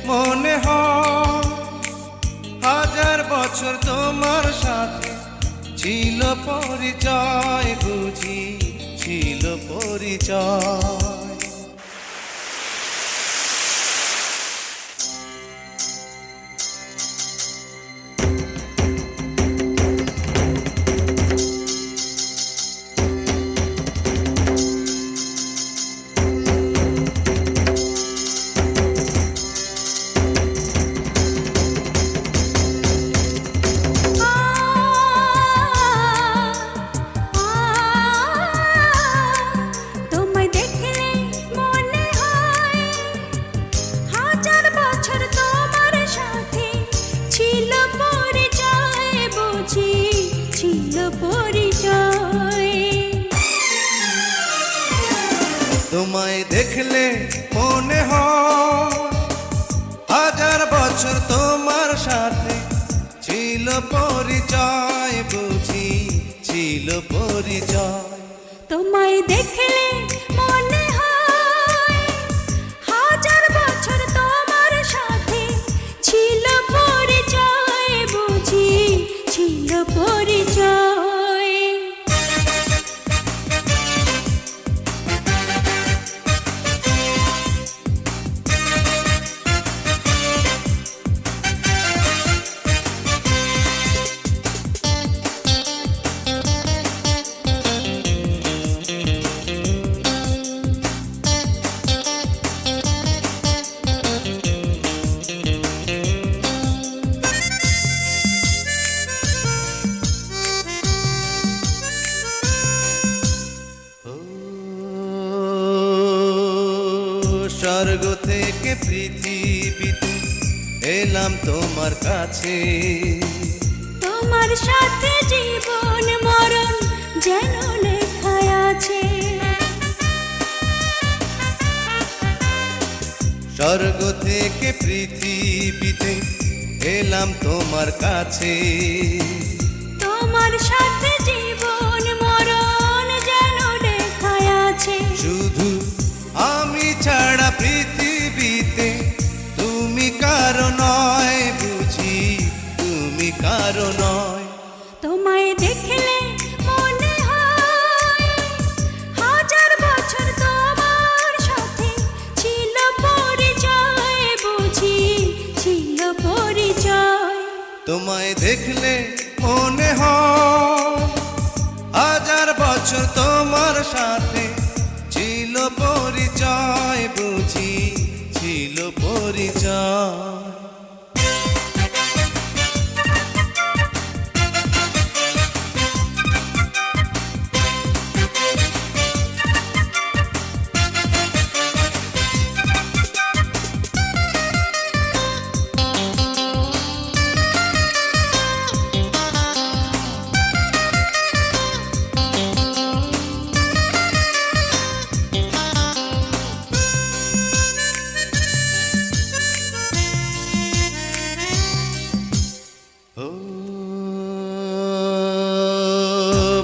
মনে হয় হাজার বছর তোমার সাথে ছিল পরিচয়, বুঝি ছিল পরিচয়। তোমায় দেখলে মনে হয় হাজার বছর তোমার সাথে ছিল পরিচয়, বুঝি ছিল পরিচয়। তোমায় দেখলে মনে হয় হাজার বছর তোমার সাথে ছিল পরিচয়, বুঝি ছিল পরিচয়। স্বর্গ থেকে পৃথিবীতে এলাম তোমার কাছে, তোমার সাথে জীবন মরণ যেন লেখা আছে। স্বর্গ থেকে পৃথিবীতে এলাম তোমার কাছে, তোমার সাথে জীবন মরণ যেন লেখা আছে। শুধু আমি ছাড়া পৃথিবীতে তুমি কারো নয়, বুঝি তুমি কারো নয়। তোমায় দেখলে মনে হয় হাজার বছর তোমার সাথে ছিল পরিচয়, বুঝি ছিল পরিচয়। তোমায় দেখলে মনে হয় হাজার বছর তোমার সাথে ছিল পরিচয়, বুঝি ছিল পরিচয়।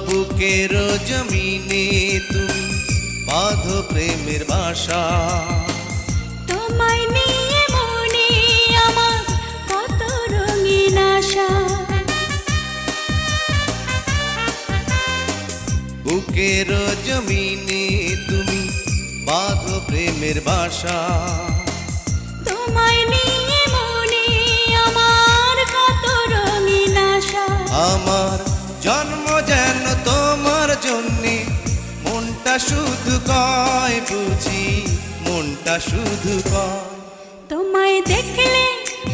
বুকের জমিনে তুমি বাঁধো প্রেমের বাসা, তোমায় নিয়ে মনে আমার কত রঙিন আশা। বুকের জমিনে তুমি বাঁধো প্রেমের বাসা, তোমায় নিয়ে মনে আমার কত রঙিন আশা। আমার জন্ম যেন তোমার জন্যে, মনটা শুধু কয়, বুঝি মনটা শুধু কয়। তোমায় দেখলে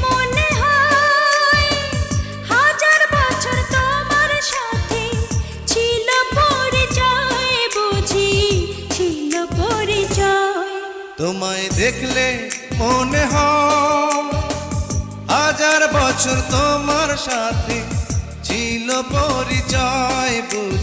মনে হয় হাজার বছর তোমার সাথে ছিল পরিচয়, বুঝি ছিল পরিচয়। তোমায় দেখলে মনে হয় হাজার বছর তোমার সাথে ছিল পরিচয়, বুঝি